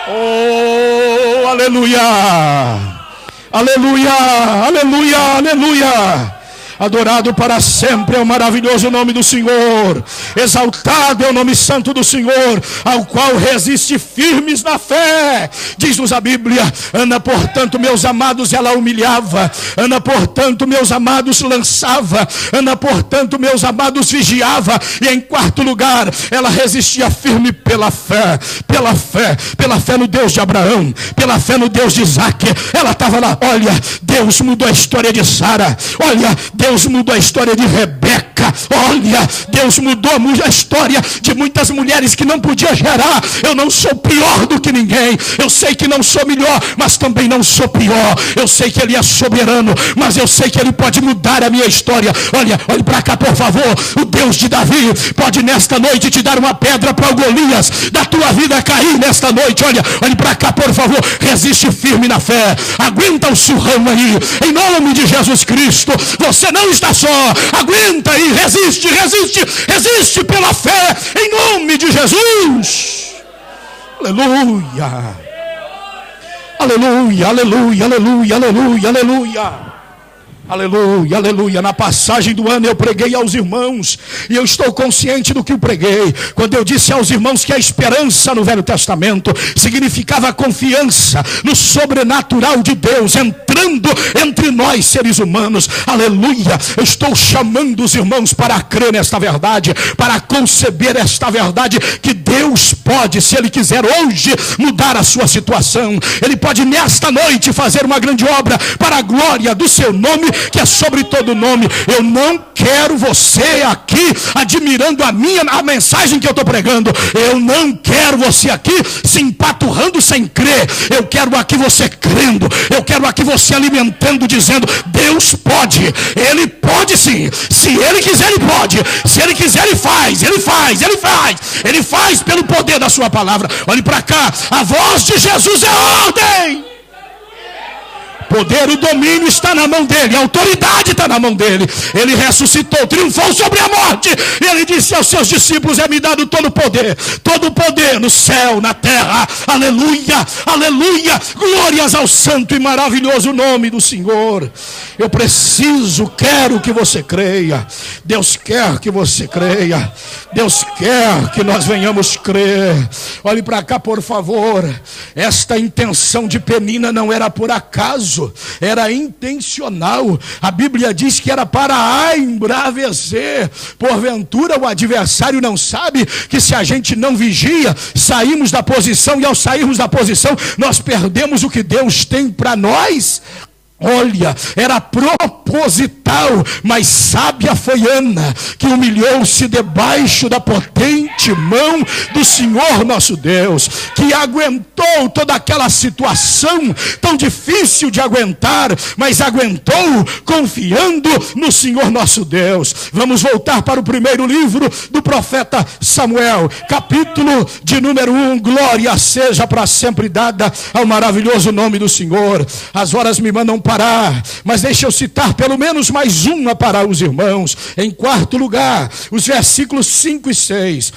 Oh, aleluia, aleluia, aleluia, aleluia. Adorado para sempre é o maravilhoso nome do Senhor. Exaltado é o nome santo do Senhor, ao qual resiste firmes na fé. Diz-nos a Bíblia: Ana, portanto, meus amados, ela humilhava. Ana, portanto, meus amados, lançava. Ana, portanto, meus amados, vigiava. E em quarto lugar, ela resistia firme pela fé. Pela fé, pela fé no Deus de Abraão, pela fé no Deus de Isaac. Ela estava lá. Olha, Deus mudou a história de Sara. Olha, Deus mudou a história de Rebeca. Olha, Deus mudou a história de muitas mulheres que não podiam gerar. Eu não sou pior do que ninguém. Eu sei que não sou melhor, mas também não sou pior. Eu sei que Ele é soberano, mas eu sei que Ele pode mudar a minha história. Olha, olhe para cá, por favor. O Deus de Davi pode nesta noite te dar uma pedra para o Golias da tua vida cair nesta noite. Olha, olhe para cá, por favor. Resiste firme na fé. Aguenta o surrão aí. Em nome de Jesus Cristo. Você não está só. Aguenta aí. Resiste, resiste, resiste pela fé. Em nome de Jesus. Aleluia. Aleluia, aleluia, aleluia, aleluia, aleluia. Aleluia, aleluia. Na passagem do ano eu preguei aos irmãos, e eu estou consciente do que eu preguei, quando eu disse aos irmãos que a esperança no Velho Testamento significava a confiança no sobrenatural de Deus entrando entre nós seres humanos. Aleluia. Eu estou chamando os irmãos para crer nesta verdade, para conceber esta verdade, que Deus pode, se Ele quiser hoje, mudar a sua situação. Ele pode nesta noite fazer uma grande obra para a glória do seu nome, que é sobre todo nome. Eu não quero você aqui admirando a mensagem que eu estou pregando. Eu não quero você aqui se empaturrando sem crer. Eu quero aqui você crendo. Eu quero aqui você alimentando, dizendo: Deus pode. Ele pode sim. Se Ele quiser, Ele pode. Se Ele quiser, Ele faz. Ele faz, Ele faz. Ele faz pelo poder da sua palavra. Olhe para cá. A voz de Jesus é ordem. Poder, o domínio está na mão dele, a autoridade está na mão dele. Ele ressuscitou, triunfou sobre a morte, e ele disse aos seus discípulos: é-me dado todo o poder no céu, na terra. Aleluia, aleluia, glórias ao santo e maravilhoso nome do Senhor. Eu quero que você creia. Deus quer que você creia. Deus quer que nós venhamos crer. Olhe para cá, por favor. Esta intenção de Penina não era por acaso, era intencional. A Bíblia diz que era para a embravecer. Porventura o adversário não sabe que se a gente não vigia, saímos da posição, e ao sairmos da posição nós perdemos o que Deus tem para nós? Olha, era proposital, mas sábia foi Ana, que humilhou-se debaixo da potente mão do Senhor nosso Deus, que aguentou toda aquela situação tão difícil de aguentar, mas aguentou confiando no Senhor nosso Deus. Vamos voltar para o primeiro livro do profeta Samuel, capítulo de número 1. Glória seja para sempre dada ao maravilhoso nome do Senhor. As horas me mandam parar, mas deixa eu citar pelo menos mais uma para os irmãos. Em quarto lugar, os versículos 5 e 6.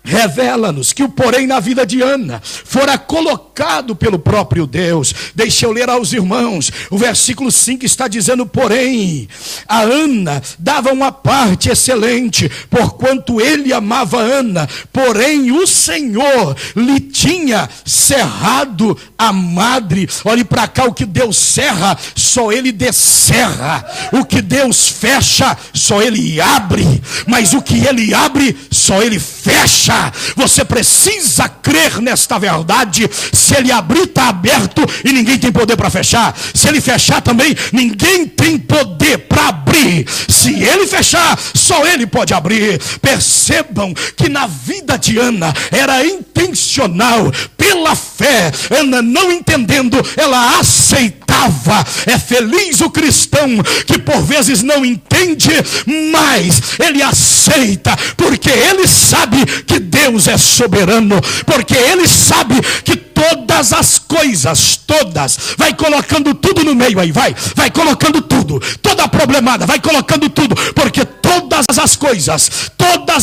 Revela-nos que o porém na vida de Ana fora colocado pelo próprio Deus. Deixa eu ler aos irmãos. O versículo 5 está dizendo: porém, a Ana dava uma parte excelente, porquanto ele amava Ana. Porém, o Senhor lhe tinha cerrado a madre. Olhe para cá, o que Deus cerra, só Ele descerra. O que Deus fecha, só Ele abre. Mas o que Ele abre, só Ele fecha. fechar. Você precisa crer nesta verdade. Se ele abrir, está aberto e ninguém tem poder para fechar. Se ele fechar também, ninguém tem poder para abrir. Se ele fechar, só ele pode abrir. Percebam que na vida de Ana era intencional, pela fé. Ana, não entendendo, ela aceitava. É feliz o cristão que por vezes não entende, mas ele aceita, porque ele sabe que Deus é soberano, porque ele sabe que todas as coisas, todas, vai colocando tudo no meio aí, vai colocando tudo, toda a problemada, vai colocando tudo, porque todas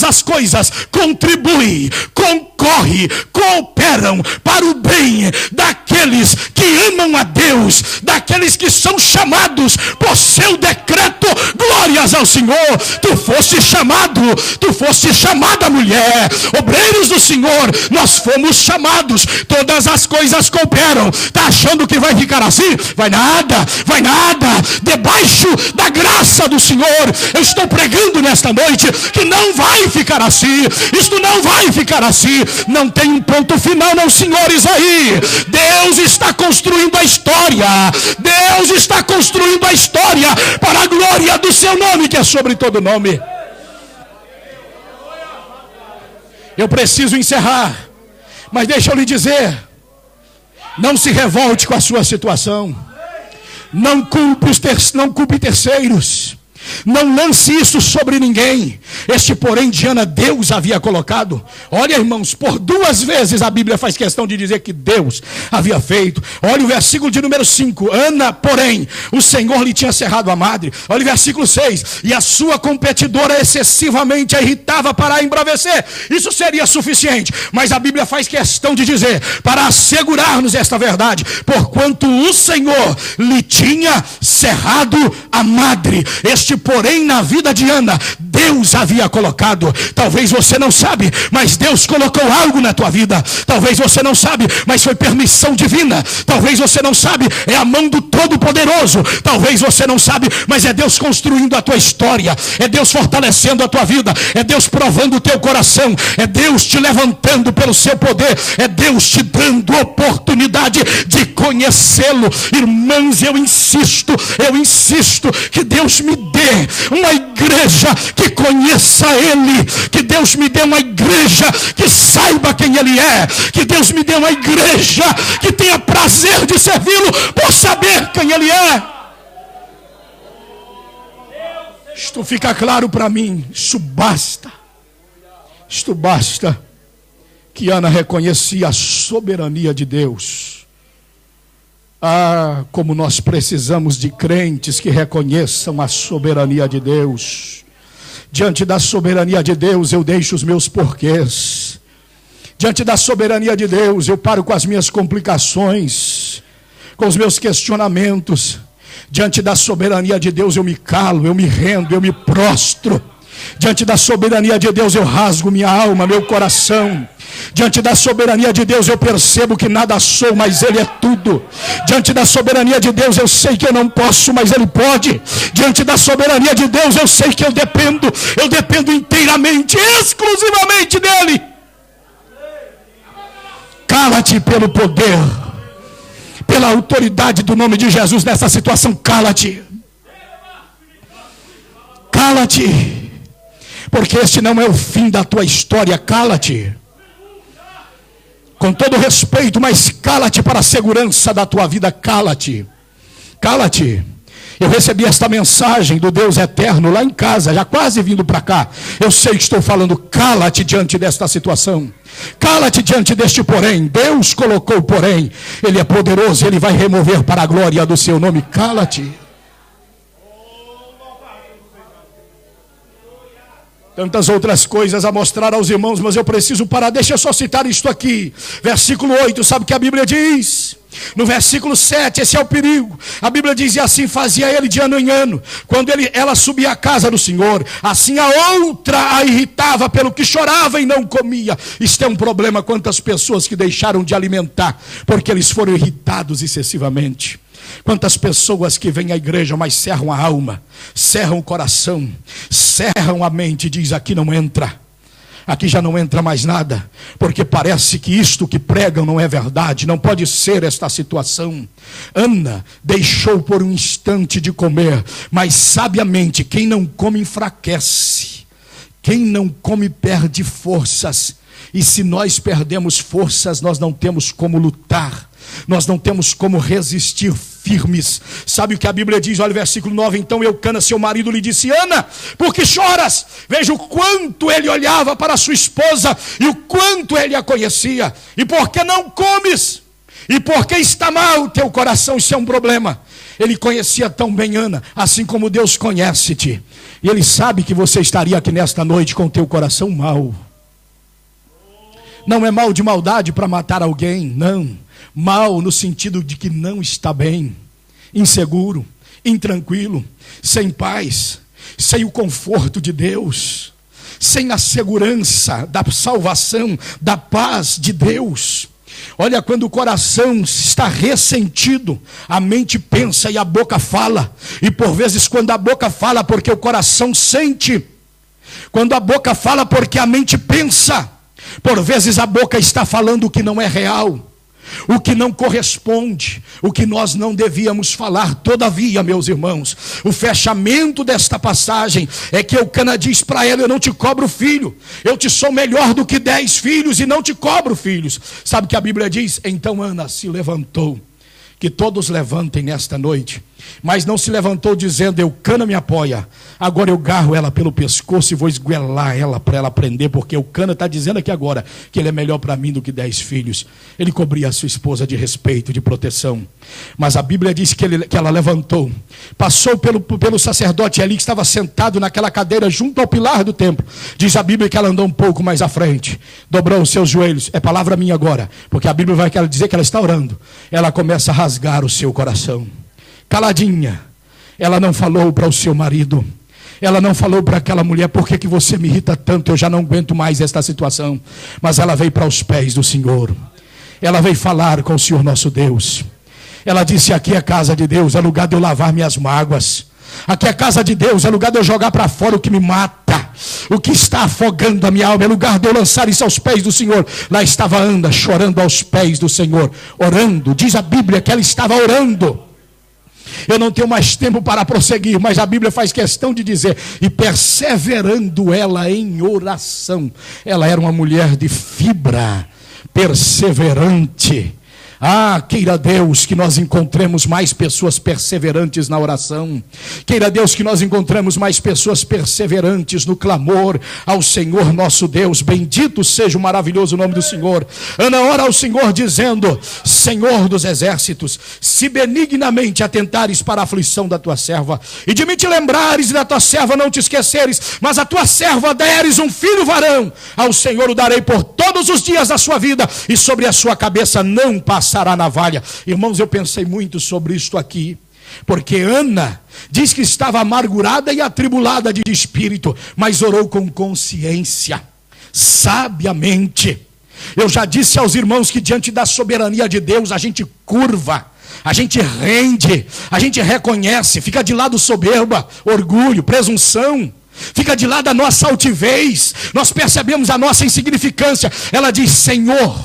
as coisas contribuem, concorrem, cooperam para o bem daqueles que amam a Deus, daqueles que são chamados por seu decreto. Glórias ao Senhor. Tu foste chamada, mulher, obreiros do Senhor, nós fomos chamados. Todas as coisas cooperam. Está achando que vai ficar assim? Vai nada. Debaixo da graça do Senhor, eu estou pregando nesta noite que não vai ficar assim. Isto não vai ficar assim. Não tem um ponto final, não, senhores, aí. Deus está construindo a história. Deus está construindo a história para a glória do seu nome, que é sobre todo nome. Eu preciso encerrar, mas deixa eu lhe dizer, não se revolte com a sua situação. Não culpe terceiros. Não lance isso sobre ninguém. Este porém de Ana, Deus havia colocado. Olha, irmãos, por 2 vezes a Bíblia faz questão de dizer que Deus havia feito. Olha o versículo de número 5. Ana, porém, o Senhor lhe tinha cerrado a madre. Olha o versículo 6. E a sua competidora excessivamente a irritava para a embravecer. Isso seria suficiente, mas a Bíblia faz questão de dizer, para assegurar-nos esta verdade, porquanto o Senhor lhe tinha cerrado a madre. Este porém na vida de Ana, Deus havia colocado. Talvez você não sabe, mas Deus colocou algo na tua vida. Talvez você não sabe, mas foi permissão divina. Talvez você não sabe, é a mão do Todo-Poderoso. Talvez você não sabe, mas é Deus construindo a tua história. É Deus fortalecendo a tua vida. É Deus provando o teu coração. É Deus te levantando pelo seu poder. É Deus te dando oportunidade de conhecê-lo. Irmãos, eu insisto que Deus me dê uma igreja que conheça Ele, que Deus me dê uma igreja que saiba quem Ele é, que Deus me dê uma igreja que tenha prazer de servi-lo por saber quem Ele é. Isto fica claro para mim, isto basta, que Ana reconhecia a soberania de Deus. Ah, como nós precisamos de crentes que reconheçam a soberania de Deus. Diante da soberania de Deus, eu deixo os meus porquês. Diante da soberania de Deus, eu paro com as minhas complicações, com os meus questionamentos. Diante da soberania de Deus, eu me calo, eu me rendo, eu me prostro. Diante da soberania de Deus, eu rasgo minha alma, meu coração. Diante da soberania de Deus, eu percebo que nada sou, mas Ele é tudo. Diante da soberania de Deus, eu sei que eu não posso, mas Ele pode. Diante da soberania de Deus, eu sei que eu dependo inteiramente, exclusivamente dEle. Cala-te pelo poder, pela autoridade do nome de Jesus nessa situação. Cala-te, porque este não é o fim da tua história. Cala-te, com todo respeito, mas cala-te para a segurança da tua vida. Cala-te. Eu recebi esta mensagem do Deus eterno lá em casa, já quase vindo para cá. Eu sei que estou falando. Cala-te diante desta situação. Cala-te diante deste porém. Deus colocou o porém. Ele é poderoso, Ele vai remover para a glória do seu nome. Cala-te. Tantas outras coisas a mostrar aos irmãos, mas eu preciso parar. Deixa eu só citar isto aqui. Versículo 8, sabe o que a Bíblia diz? No versículo 7, esse é o perigo. A Bíblia diz, e assim fazia ele de ano em ano. Quando ela subia à casa do Senhor, assim a outra a irritava pelo que chorava e não comia. Isto é um problema. Quantas pessoas que deixaram de alimentar porque eles foram irritados excessivamente. Quantas pessoas que vêm à igreja, mas cerram a alma, cerram o coração, cerram a mente, diz aqui não entra. Aqui já não entra mais nada, porque parece que isto que pregam não é verdade. Não pode ser esta situação. Ana deixou por um instante de comer, mas sabiamente quem não come enfraquece, quem não come perde forças. E se nós perdemos forças, nós não temos como lutar, nós não temos como resistir firmes. Sabe o que a Bíblia diz? Olha o versículo 9. Então Eucana, seu marido, lhe disse: Ana, por que choras? Veja o quanto ele olhava para sua esposa e o quanto ele a conhecia. E por que não comes? E por que está mal o teu coração? Isso é um problema. Ele conhecia tão bem Ana, assim como Deus conhece-te. E ele sabe que você estaria aqui nesta noite com o teu coração mau. Não é mal de maldade para matar alguém, não. Mal no sentido de que não está bem, inseguro, intranquilo, sem paz, sem o conforto de Deus, sem a segurança da salvação, da paz de Deus. Olha, quando o coração está ressentido, a mente pensa e a boca fala. E por vezes quando a boca fala porque o coração sente, quando a boca fala porque a mente pensa, por vezes a boca está falando o que não é real, o que não corresponde, o que nós não devíamos falar. Todavia, meus irmãos, o fechamento desta passagem é que Eucana diz para ela: eu não te cobro filho, eu te sou melhor do que 10 filhos e não te cobro filhos. Sabe o que a Bíblia diz? Então Ana se levantou. Que todos levantem nesta noite, mas não se levantou dizendo: Eucana me apoia, agora eu garro ela pelo pescoço e vou esguelar ela para ela aprender, porque Eucana está dizendo aqui agora que ele é melhor para mim do que 10 filhos. Ele cobria a sua esposa de respeito, de proteção. Mas a Bíblia diz que ela levantou, passou pelo sacerdote ali que estava sentado naquela cadeira junto ao pilar do templo. Diz a Bíblia que ela andou um pouco mais à frente, dobrou os seus joelhos. É palavra minha agora, porque a Bíblia vai dizer que ela está orando. Ela começa a rasgar o seu coração. Caladinha, ela não falou para o seu marido, ela não falou para aquela mulher: por que você me irrita tanto, eu já não aguento mais esta situação. Mas ela veio para os pés do Senhor, ela veio falar com o Senhor nosso Deus. Ela disse: aqui é a casa de Deus, é lugar de eu lavar minhas mágoas. Aqui é a casa de Deus, é lugar de eu jogar para fora o que me mata, o que está afogando a minha alma. É lugar de eu lançar isso aos pés do Senhor. Lá estava Ana, chorando aos pés do Senhor, orando. Diz a Bíblia que ela estava orando. Eu não tenho mais tempo para prosseguir, mas a Bíblia faz questão de dizer: e perseverando ela em oração. Ela era uma mulher de fibra, perseverante. Ah, queira Deus que nós encontremos mais pessoas perseverantes na oração. Queira Deus que nós encontremos mais pessoas perseverantes no clamor ao Senhor nosso Deus. Bendito seja o maravilhoso nome do Senhor. Ana ora ao Senhor dizendo: Senhor dos exércitos, se benignamente atentares para a aflição da tua serva, e de mim te lembrares e da tua serva não te esqueceres, mas a tua serva deres um filho varão, ao Senhor o darei por todos os dias da sua vida, e sobre a sua cabeça não passará a navalha. Irmãos, eu pensei muito sobre isto aqui, porque Ana diz que estava amargurada e atribulada de espírito, mas orou com consciência, sabiamente. Eu já disse aos irmãos que diante da soberania de Deus a gente curva, a gente rende, a gente reconhece, fica de lado soberba, orgulho, presunção. Fica de lado a nossa altivez, nós percebemos a nossa insignificância. Ela diz: Senhor,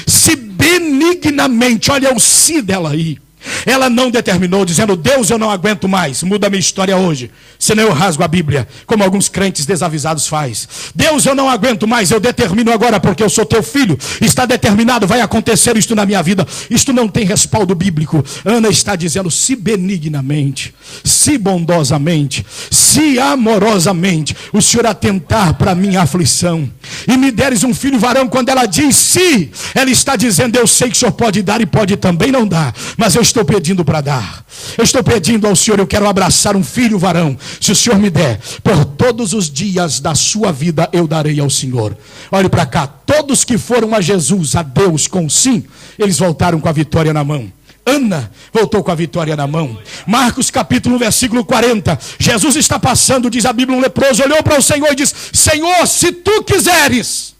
se benignamente, olha o si dela aí. Ela não determinou dizendo: Deus, eu não aguento mais, muda a minha história hoje, senão eu rasgo a Bíblia, como alguns crentes desavisados faz. Deus, eu não aguento mais, eu determino agora porque eu sou teu filho, está determinado, vai acontecer isto na minha vida. Isto não tem respaldo bíblico. Ana está dizendo: se benignamente, se bondosamente, se amorosamente o Senhor atentar para a minha aflição e me deres um filho varão. Quando ela diz se, ela está dizendo: eu sei que o Senhor pode dar e pode também não dar, mas eu estou pedindo para dar. Eu estou pedindo ao Senhor, eu quero abraçar um filho varão. Se o Senhor me der, por todos os dias da sua vida eu darei ao Senhor. Olhe para cá, todos que foram a Jesus, a Deus com sim, eles voltaram com a vitória na mão. Ana voltou com a vitória na mão. Marcos capítulo 1, versículo 40. Jesus está passando, diz a Bíblia, um leproso olhou para o Senhor e disse: Senhor, se tu quiseres,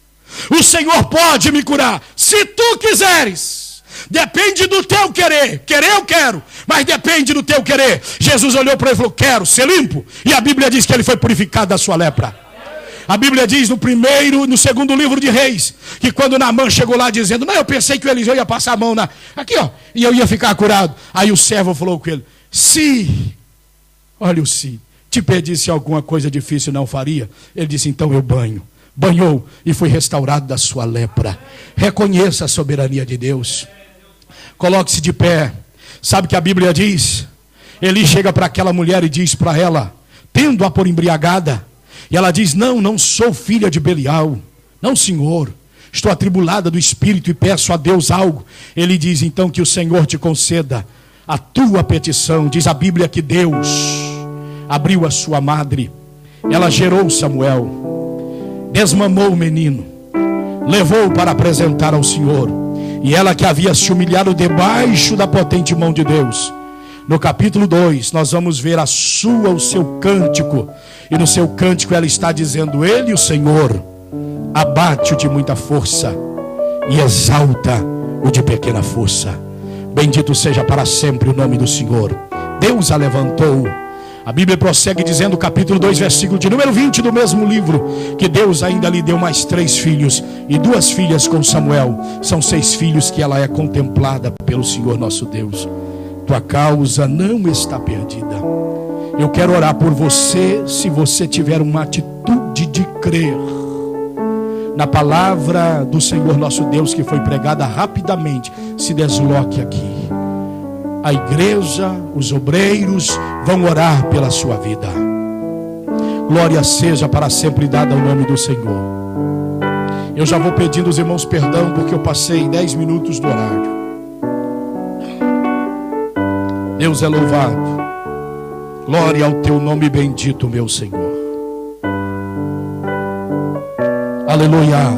o Senhor pode me curar. Se tu quiseres. Depende do teu querer. Querer eu quero, mas depende do teu querer. Jesus olhou para ele e falou: quero ser limpo. E a Bíblia diz que ele foi purificado da sua lepra. A Bíblia diz no segundo livro de Reis, que quando Naamã chegou lá dizendo, não, eu pensei que o Eliseu ia passar a mão aqui, ó, e eu ia ficar curado. Aí o servo falou com ele, olha o se te pedisse alguma coisa difícil, não faria? Ele disse, então eu banho. Banhou e foi restaurado da sua lepra. Reconheça a soberania de Deus. Coloque-se de pé. Sabe o que a Bíblia diz? Eli chega para aquela mulher e diz para ela, tendo-a por embriagada, e ela diz, não sou filha de Belial. Não, senhor, estou atribulada do espírito e peço a Deus algo. Ele diz, então, que o Senhor te conceda a tua petição. Diz a Bíblia que Deus abriu a sua madre, ela gerou Samuel, desmamou o menino, levou-o para apresentar ao Senhor, e ela que havia se humilhado debaixo da potente mão de Deus. No capítulo 2, nós vamos ver o seu cântico, e no seu cântico ela está dizendo, ele, o Senhor, abate o de muita força e exalta o de pequena força. Bendito seja para sempre o nome do Senhor. Deus a levantou. A Bíblia prossegue dizendo, capítulo 2, versículo de número 20 do mesmo livro, que Deus ainda lhe deu mais 3 filhos e 2 filhas com Samuel. São 6 filhos que ela é contemplada pelo Senhor nosso Deus. Tua causa não está perdida. Eu quero orar por você, se você tiver uma atitude de crer na palavra do Senhor nosso Deus que foi pregada rapidamente. Se desloque aqui. A igreja, os obreiros vão orar pela sua vida. Glória seja para sempre dada ao nome do Senhor. Eu já vou pedindo aos irmãos perdão porque eu passei 10 minutos do horário. Deus é louvado. Glória ao teu nome bendito, meu Senhor. Aleluia.